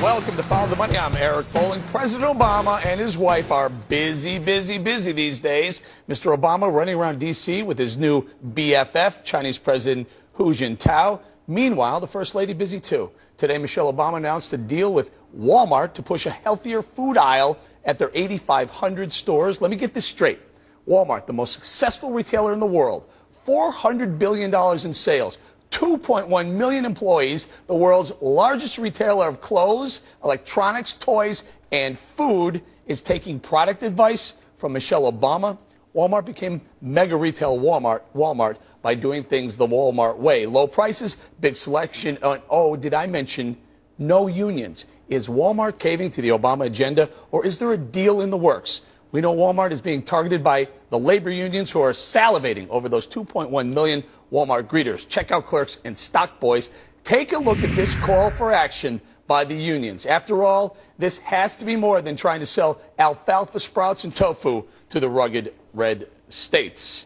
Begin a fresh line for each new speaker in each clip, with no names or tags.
Welcome to Follow the Money. I'm Eric Bolling. President Obama and his wife are busy these days. Mr. Obama running around D.C. with his new BFF, Chinese President Hu Jintao. Meanwhile, the First Lady busy too. Today, Michelle Obama announced a deal with Walmart to push a healthier food aisle at their 8,500 stores. Let me get this straight. Walmart, the most successful retailer in the world, $400 billion in sales, 2.1 million employees, the world's largest retailer of clothes, electronics, toys, and food, is taking product advice from Michelle Obama. Walmart became mega retail Walmart by doing things the Walmart way. Low prices, big selection, and oh, did I mention no unions? Is Walmart caving to the Obama agenda, or is there a deal in the works? We know Walmart is being targeted by the labor unions who are salivating over those 2.1 million Walmart greeters, checkout clerks, and stock boys. Take a look at this call for action by the unions. After all, this has to be more than trying to sell alfalfa sprouts and tofu to the rugged red states.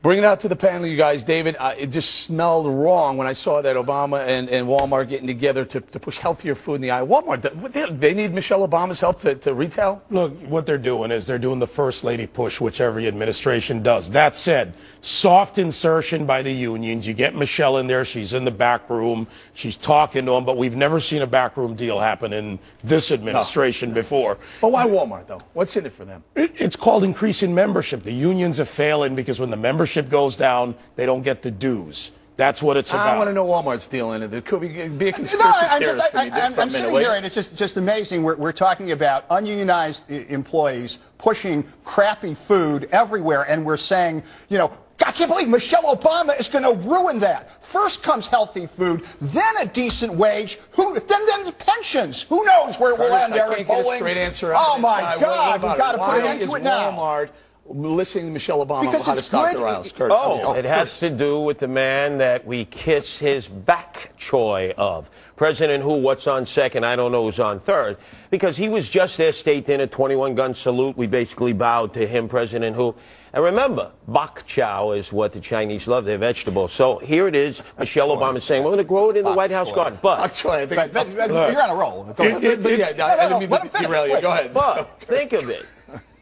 Bring it out to the panel, you guys. David, it just smelled wrong when I saw that Obama and Walmart getting together to push healthier food in the aisle. Walmart, they need Michelle Obama's help to retail?
Look, what they're doing is they're doing the First Lady push, which every administration does. That said, soft insertion by the unions. You get Michelle in there. She's in the back room. She's talking to them. But we've never seen a backroom deal happen in this administration before.
But why Walmart, though? What's in it for them?
It's called increasing membership. The unions are failing because when the membership goes down, they don't get the dues. That's what it's about.
I want to know Walmart's deal in it. There could be a conspiracy theorist for me.
I'm sitting here, and it's just amazing. We're talking about ununionized employees pushing crappy food everywhere, and we're saying, you know, I can't believe Michelle Obama is going to ruin that. First comes healthy food, then a decent wage, then pensions. Who knows where it will end, Eric
I can't get a straight answer out
Oh,
of this
my
guy.
God, we've got to put an end to it now.
Walmart listening to Michelle Obama
Because
on how to stock their aisles. Kurt,
it has to do with the man that we kiss his back choy of. President Hu, what's on second? I don't know who's on third. Because he was just there, state dinner, 21-gun salute. We basically bowed to him, President Hu. And remember, bok chow is what the Chinese love, their vegetables. So here it is, Michelle Obama saying, we're going to grow it in the White House garden. But
you're on a roll. Go ahead.
I didn't mean to derail you. Go ahead.
But think of it.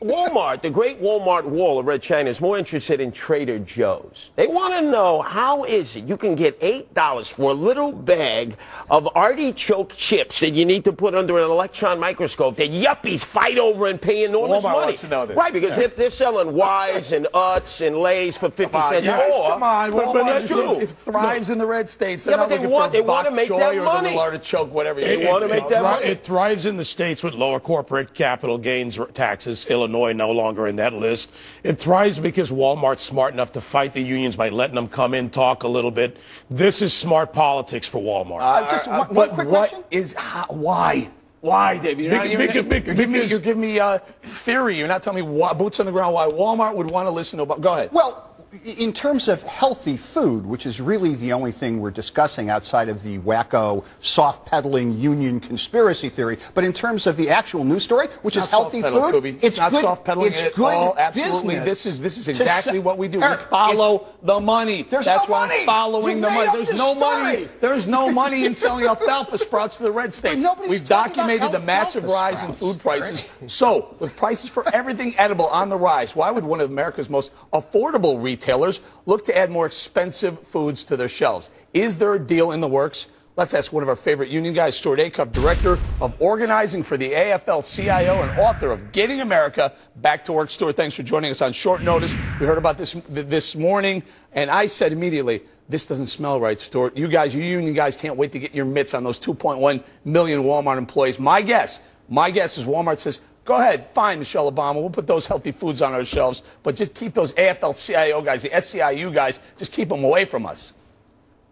Walmart, the great Walmart wall of Red China, is more interested in Trader Joe's. They want to know, how is it you can get $8 for a little bag of artichoke chips that you need to put under an electron microscope that yuppies fight over and pay enormous
Walmart
money?
wants to know this.
Right, because if they're selling Y's and Utz and Lays for 50 cents more.
Come on, Walmart
it
thrives in the red states. They're
Yeah,
not
but they
looking for
want to make
bok
that
choy or
money.
the little artichoke, whatever.
They want to make that money.
It thrives in the states with lower corporate capital gains taxes. Illinois no longer in that list. It thrives because Walmart's smart enough to fight the unions by letting them come in, talk a little bit. This is smart politics for Walmart.
Just one quick question.
Why? Why, David? You're giving me theory. You're not telling me why, boots on the ground, why Walmart would want to listen to. Go ahead.
Well, in terms of healthy food, which is really the only thing we're discussing outside of the wacko, soft-peddling union conspiracy theory, but in terms of the actual news story, which is healthy food,
it's not soft-peddling at all. Absolutely, this is exactly what we do. We follow the money. That's why I'm following the money. There's no money. There's no money in selling alfalfa sprouts to the red states. We've documented the massive rise in food prices. So, with prices for everything edible on the rise, why would one of America's most affordable retailers look to add more expensive foods to their shelves? Is there a deal in the works? Let's ask one of our favorite union guys, Stuart Acuff, Director of Organizing for the AFL-CIO and author of Getting America Back to Work. Stuart, thanks for joining us on short notice. We heard about this morning, and I said immediately, this doesn't smell right, Stuart. You union guys can't wait to get your mitts on those 2.1 million Walmart employees. My guess is Walmart says, go ahead, fine, Michelle Obama. We'll put those healthy foods on our shelves, but just keep those AFL-CIO guys, the SCIU guys, just keep them away from us.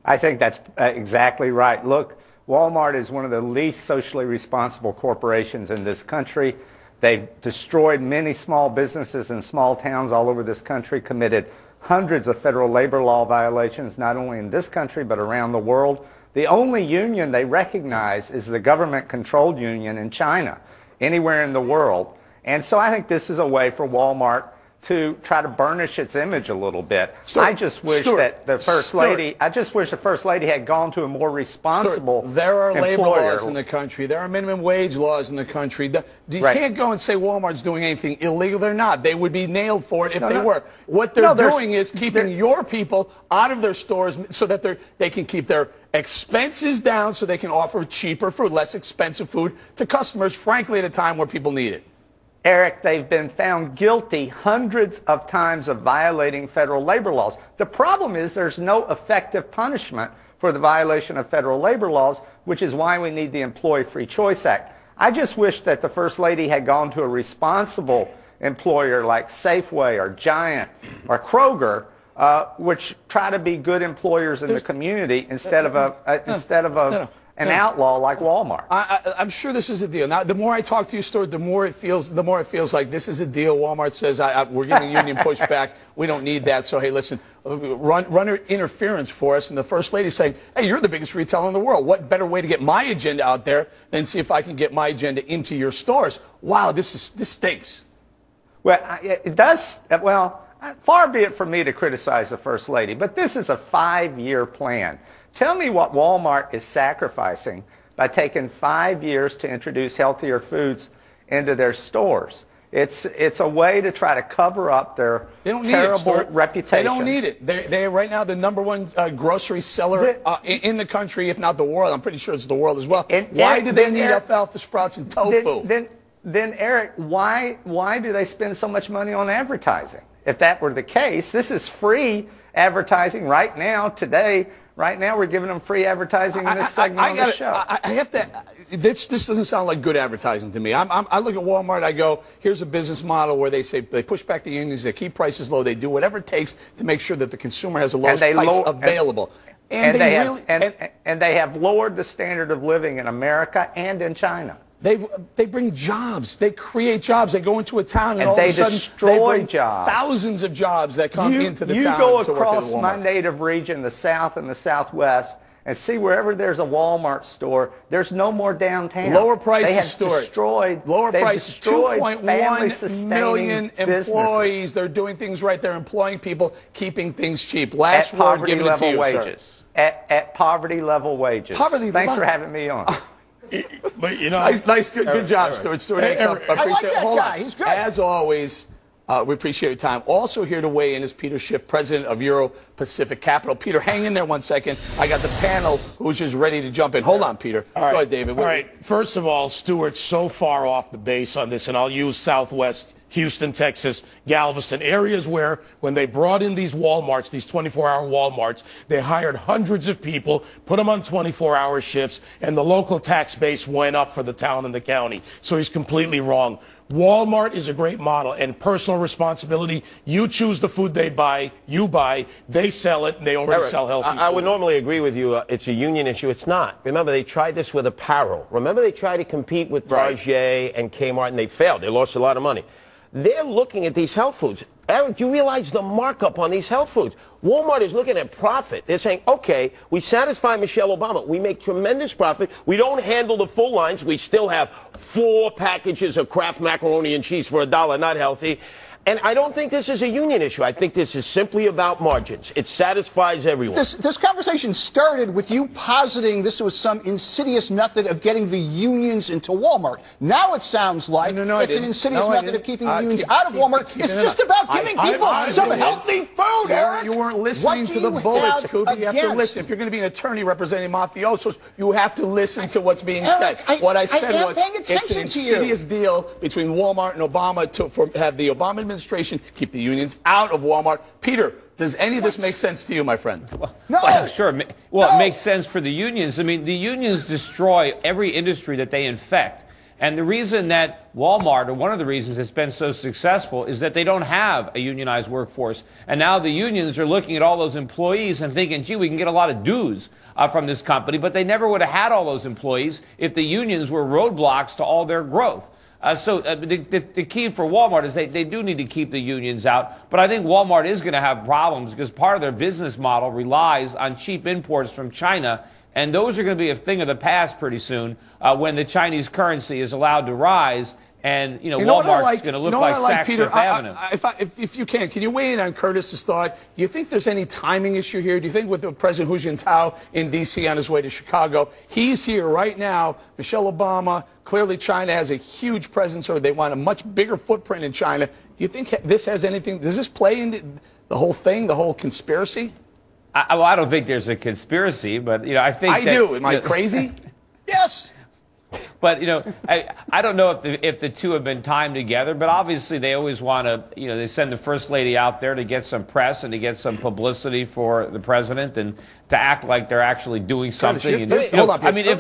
I think that's exactly right. Look, Walmart is one of the least socially responsible corporations in this country. They've destroyed many small businesses in small towns all over this country, committed hundreds of federal labor law violations, not only in this country but around the world. The only union they recognize is the government-controlled union in China, anywhere in the world. And so I think this is a way for Walmart to try to burnish its image a little bit. I just wish that the First Lady, I just wish the First Lady had gone to a more responsible
There are labor
employer.
laws in the country. There are minimum wage laws in the country. You
Right.
can't go and say Walmart's doing anything illegal. They're not. They would be nailed for it if they were. What they're doing is keeping your people out of their stores so that they can keep their expenses down so they can offer cheaper food, less expensive food to customers, frankly, at a time where people need it.
Eric, they've been found guilty hundreds of times of violating federal labor laws. The problem is there's no effective punishment for the violation of federal labor laws, which is why we need the Employee Free Choice Act. I just wish that the First Lady had gone to a responsible employer like Safeway or Giant or Kroger, which try to be good employers in the community instead of an outlaw like Walmart.
I'm sure this is a deal. Now, the more I talk to you, Stuart, the more it feels like this is a deal. Walmart says we're giving union pushback. We don't need that. So hey, listen, run interference for us. And the First Lady saying, hey, you're the biggest retailer in the world. What better way to get my agenda out there than see if I can get my agenda into your stores? Wow, this stinks.
Well, it does. Well, far be it from me to criticize the First Lady, but this is a 5-year plan. Tell me what Walmart is sacrificing by taking 5 years to introduce healthier foods into their stores. It's a way to try to cover up their terrible reputation.
They don't need it. They're right now the #1 grocery seller in the country, if not the world. I'm pretty sure it's the world as well. Why do they need alfalfa sprouts and tofu?
Then Eric, why do they spend so much money on advertising? If that were the case, this is free advertising right now, today. Right now, we're giving them free advertising in this segment on the show.
I have to. This doesn't sound like good advertising to me. I look at Walmart. I go, here's a business model where they say they push back the unions, they keep prices low, they do whatever it takes to make sure that the consumer has the lowest price available.
And they have lowered the standard of living in America and in China.
They bring jobs. They create jobs. They go into a town and all
they
of a sudden
destroy jobs.
Thousands of jobs that come into the town.
You go
to work at
across my native region, the South and the Southwest, and see wherever there's a Walmart store, there's no more downtown.
Lower prices,
they have
Stuart.
Destroyed.
Lower prices.
2.1
million employees. They're doing things right. They're employing people, keeping things cheap. Last word, giving it to you,
wages.
Sir.
At poverty level wages. Thanks for having me on.
But you know,
nice, good job, Stuart. Stuart,
I like that guy. He's good.
As always, we appreciate your time. Also here to weigh in is Peter Schiff, president of Euro Pacific Capital. Peter, hang in there 1 second. I got the panel who's just ready to jump in. Hold on, Peter. Go ahead, David.
All right. First of all, Stuart's so far off the base on this, and I'll use Southwest Houston, Texas, Galveston, areas where when they brought in these Walmarts, these 24-hour Walmarts, they hired hundreds of people, put them on 24-hour shifts, and the local tax base went up for the town and the county. So he's completely wrong. Walmart is a great model, and personal responsibility. You choose the food they buy, you buy, they sell it, and they already sell healthy food.
I would normally agree with you. It's a union issue. It's not. Remember, they tried this with apparel. Remember, they tried to compete with Target and Kmart, and they failed. They lost a lot of money. They're looking at these health foods. Eric, do you realize the markup on these health foods? Walmart is looking at profit. They're saying, okay, we satisfy Michelle Obama. We make tremendous profit. We don't handle the full lines. We still have 4 packages of Kraft macaroni and cheese for $1, not healthy. And I don't think this is a union issue. I think this is simply about margins. It satisfies everyone.
This conversation started with you positing this was some insidious method of getting the unions into Walmart. Now it sounds like it's an insidious method of keeping the unions out of Walmart. It's just about giving people some healthy food, Eric.
You weren't listening to the bullets, Cooper. You have to listen. If you're going to be an attorney representing mafiosos, you have to listen to what's being said. What I said was it's an insidious deal between Walmart and Obama to have the Obama administration keep the unions out of Walmart. Peter, does any of this make sense to you, my friend?
No.
Well, sure. Well, it makes sense for the unions. I mean, the unions destroy every industry that they infect. And the reason that Walmart, or one of the reasons it's been so successful, is that they don't have a unionized workforce. And now the unions are looking at all those employees and thinking, gee, we can get a lot of dues from this company. But they never would have had all those employees if the unions were roadblocks to all their growth. The key for Walmart is they do need to keep the unions out, but I think Walmart is going to have problems because part of their business model relies on cheap imports from China, and those are going to be a thing of the past pretty soon when the Chinese currency is allowed to rise. And, you know,
what I
Walmart's
like?
going to look
You know what
like
I like,
Saks
Peter?
Fifth Avenue.
If you can you weigh in on Curtis's thought? Do you think there's any timing issue here? Do you think with the President Hu Jintao in D.C. on his way to Chicago, he's here right now, Michelle Obama, clearly China has a huge presence, or they want a much bigger footprint in China. Do you think this has anything, does this play into the whole thing, the whole conspiracy?
Well, I don't think there's a conspiracy, but, you know, I think
I do. Am I crazy?
Yes.
But, you know, I don't know if the two have been timed together, but obviously they always want to, you know, they send the First Lady out there to get some press and to get some publicity for the president and to act like they're actually doing something. And,
hold on,
I mean, if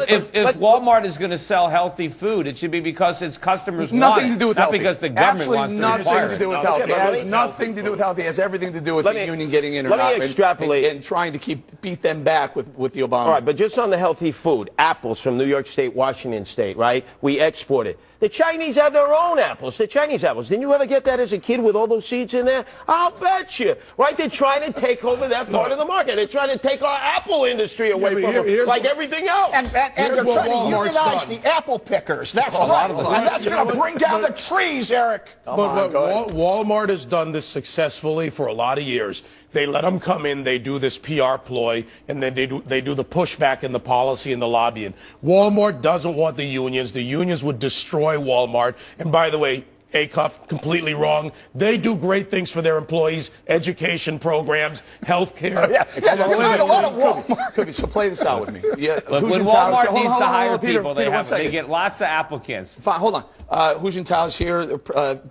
Walmart is going to sell healthy food, it should be because its customers
nothing
want it,
to do with
not
healthy.
because the government wants to require
nothing to do with healthy. It has
Really?
nothing to do with healthy. It has everything to do with the union getting in or
let
not
me extrapolate.
and trying to beat them back with the Obama.
All right, but just on the healthy food, apples from New York State, Washington State, right? We export it. The Chinese have their own apples, the Chinese apples. Didn't you ever get that as a kid with all those seeds in there? I'll bet you. Right? They're trying to take over that part of the market. They're trying to take our apple industry away from them, like everything else.
And they're trying to unionize the apple pickers. That's right. And that's going to bring down the trees, Eric.
But Walmart has done this successfully for a lot of years. They let them come in, they do this PR ploy, and then they do the pushback and the policy and the lobbying. Walmart doesn't want the unions. The unions would destroy Walmart. And by the way, Acuff, completely wrong. They do great things for their employees, education programs, health care.
A lot of Walmart.
So play this out with me. Yeah,
Look, when Walmart needs to hire people, they get lots of applicants.
Fine, hold on. Hu Jintao is here. The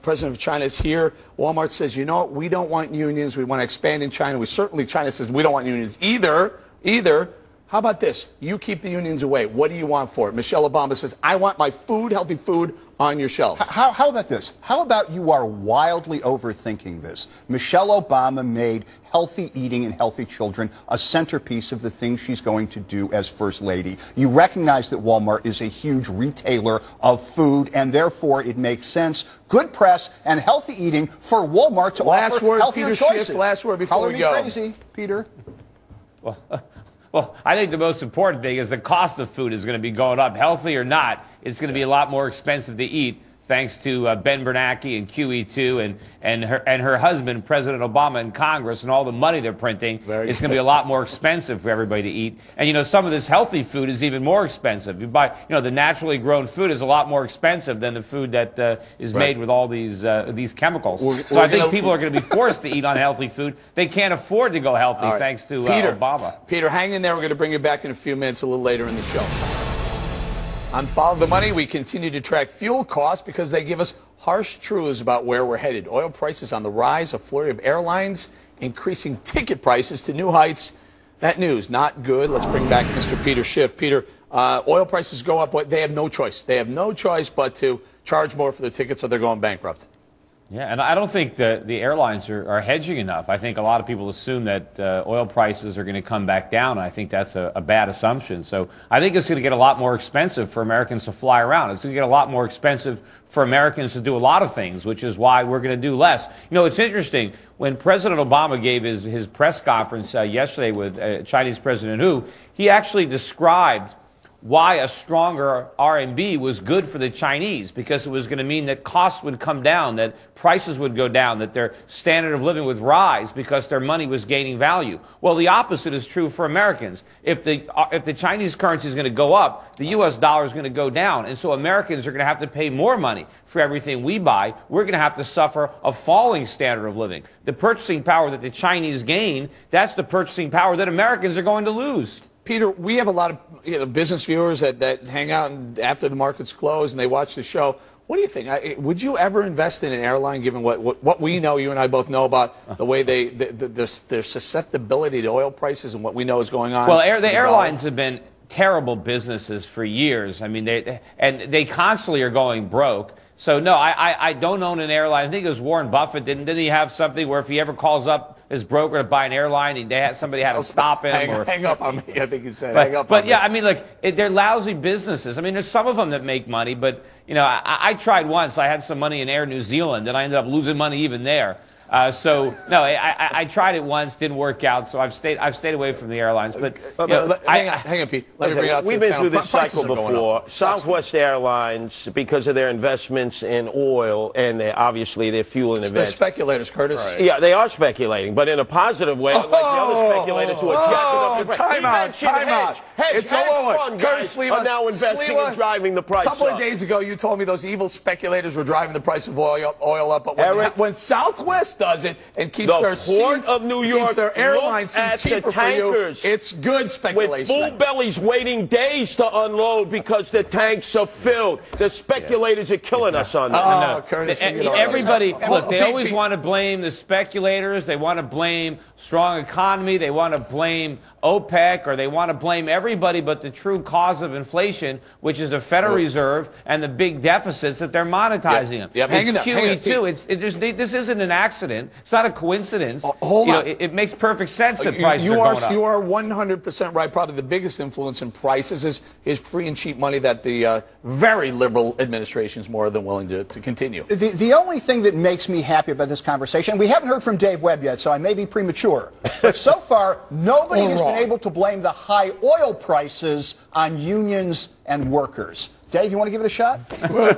president of China is here. Walmart says, you know what? We don't want unions. We want to expand in China. China says we don't want unions either. How about this? You keep the unions away. What do you want for it? Michelle Obama says, I want my food, healthy food, on your shelves.
How about this? How about you are wildly overthinking this? Michelle Obama made healthy eating and healthy children a centerpiece of the things she's going to do as First Lady. You recognize that Walmart is a huge retailer of food, and therefore it makes sense, good press, and healthy eating for Walmart to offer healthier choices.
Schiff, last word before we go.
Color me crazy, Peter.
Well, I think the most important thing is the cost of food is going to be going up. Healthy or not, it's going to be a lot more expensive to eat, thanks to Ben Bernanke and QE2 and her husband, President Obama, in Congress, and all the money they're printing. It's going to be a lot more expensive for everybody to eat. And, you know, some of this healthy food is even more expensive. You buy, you know, the naturally grown food is a lot more expensive than the food that is made with all these chemicals. So I think people are going to be forced to eat unhealthy food. They can't afford to go healthy thanks to Obama.
Peter, hang in there. We're going to bring you back in a few minutes, a little later in the show. On Follow the Money, we continue to track fuel costs because they give us harsh truths about where we're headed. Oil prices on the rise, a flurry of airlines increasing ticket prices to new heights. That news, not good. Let's bring back Mr. Peter Schiff. Peter, oil prices go up. They have no choice. They have no choice but to charge more for the tickets or they're going bankrupt.
Yeah, and I don't think the airlines are hedging enough. I think a lot of people assume that oil prices are going to come back down. I think that's a bad assumption. So I think it's going to get a lot more expensive for Americans to fly around. It's going to get a lot more expensive for Americans to do a lot of things, which is why we're going to do less. You know, it's interesting. When President Obama gave his press conference yesterday with Chinese President Hu, he actually described why a stronger RMB was good for the Chinese, because it was going to mean that costs would come down, that prices would go down, that their standard of living would rise because their money was gaining value. Well, the opposite is true for Americans. If the Chinese currency is going to go up, the U.S. dollar is going to go down, and so Americans are going to have to pay more money for everything we buy. We're going to have to suffer a falling standard of living. The purchasing power that the Chinese gain, that's the purchasing power that Americans are going to lose.
Peter, we have a lot of business viewers that hang out after the markets close and they watch the show. What do you think? Would you ever invest in an airline, given what we know, you and I both know about the way their susceptibility to oil prices and what we know is going on?
Well, the airlines have been terrible businesses for years. I mean, they constantly are going broke. So no, I don't own an airline. I think it was Warren Buffett. Didn't he have something where if he ever calls up his broker to buy an airline, somebody had to stop him?
Hang up on me, I think he said. Hang up on me.
Yeah, I mean, look, they're lousy businesses. I mean, there's some of them that make money, but, you know, I tried once. I had some money in Air New Zealand, and I ended up losing money even there. So no, I tried it once, didn't work out. So I've stayed away from the airlines. But
hang on, Pete. Let me bring out
We've been through this cycle before. Southwest Airlines, because of their investments in oil and obviously their fuel and
They're speculators, Curtis.
Right. Yeah, they are speculating, but in a positive way, unlike the other speculators who are jacking up the price.
Time out.
It's all fun,
Curtis
guys are now investing and driving the price up.
A couple of days ago, you told me those evil speculators were driving the price of oil up. But when Southwest does it and keeps their
Port of New York,
keeps their airline seats cheaper for you, it's good speculation.
With full bellies waiting days to unload because the tanks are filled. The speculators are killing us on that.
Curtis,
everybody, look, they always want to blame the speculators. They want to blame strong economy. They want to blame OPEC, or they want to blame everybody but the true cause of inflation, which is the Federal Reserve and the big deficits that they're monetizing them.
Yep.
It's QE2. This isn't an accident. It's not a coincidence.
Hold on.
It makes perfect sense that prices are going up.
You are 100% right. Probably the biggest influence in prices is free and cheap money that the very liberal administration is more than willing to continue.
The only thing that makes me happy about this conversation, we haven't heard from Dave Webb yet, so I may be premature, but so far nobody has been able to blame the high oil prices on unions and workers. Dave, you want to give it a shot?
Well,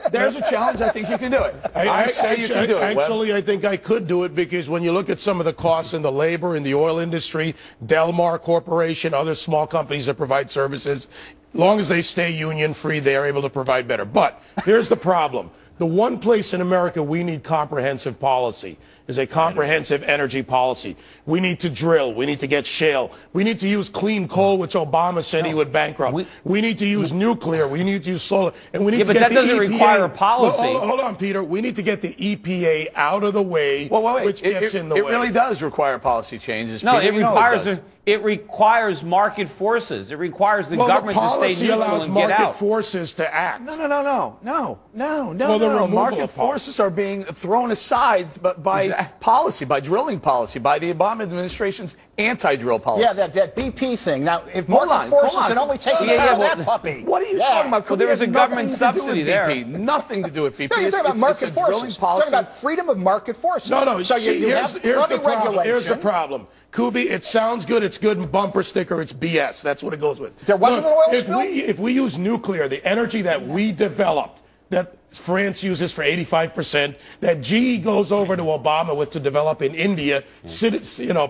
there's a challenge. I think you can do it. I say you can do it.
Actually, I think I could do it because when you look at some of the costs in the labor in the oil industry, Delmar Corporation, other small companies that provide services, long as they stay union-free, they are able to provide better. But here's the problem. The one place in America we need comprehensive policy is a comprehensive energy policy. We need to drill. We need to get shale. We need to use clean coal, which Obama said he would bankrupt. We need to use nuclear. We need to use solar. And we need to get
but that doesn't require a policy.
Hold on, Peter. We need to get the EPA out of the way, which gets in the way.
It really does require policy changes.
No,
Peter,
it requires market forces. It requires the government to stay neutral and get out.
Market forces to act.
No.
The
market forces are being thrown aside by policy, by drilling policy, by the Obama administration's anti-drill policy.
Yeah, that BP thing. Now, if market forces had only taken care of that puppy.
What are you talking about?
Well, there was a government subsidy there.
Nothing to do with BP.
No, you're talking about market forces. You're talking about freedom of market forces.
No.
So
here's the problem. Kubi, it sounds good. It's good bumper sticker. It's BS. That's what it goes with.
There wasn't an oil spill?
If we use nuclear, the energy that we developed, that France uses for 85%, that GE goes over to Obama with to develop in India,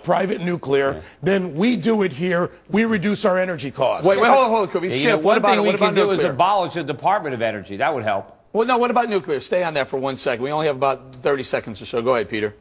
private nuclear, then we do it here. We reduce our energy costs.
Wait, hold on, Kubi. Schiff,
one thing we can do is abolish the Department of Energy. That would help.
Well, no, what about nuclear? Stay on that for 1 second. We only have about 30 seconds or so. Go ahead, Peter.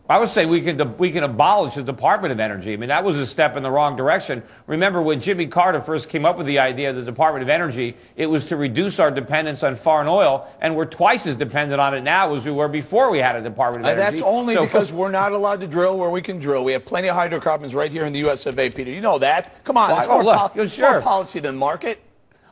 I would say we can abolish the Department of Energy. I mean, that was a step in the wrong direction. Remember, when Jimmy Carter first came up with the idea of the Department of Energy, it was to reduce our dependence on foreign oil, and we're twice as dependent on it now as we were before we had a Department of Energy.
That's only because we're not allowed to drill where we can drill. We have plenty of hydrocarbons right here in the U.S. of A., Peter. You know that. Come on, it's more policy than market.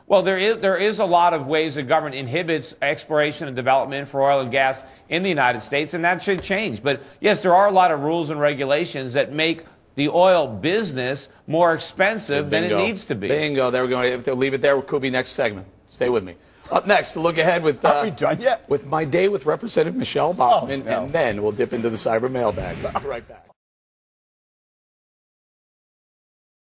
Well, there is a lot of ways the government inhibits exploration and development for oil and gas in the United States, and that should change. But, yes, there are a lot of rules and regulations that make the oil business more expensive than it needs to be.
Bingo. There we go. If they'll leave it there, it could be next segment. Stay with me. Up next, to look ahead with
Are we done yet?
With My Day with Representative Michelle Bachmann, and then we'll dip into the cyber mailbag. We'll be right back.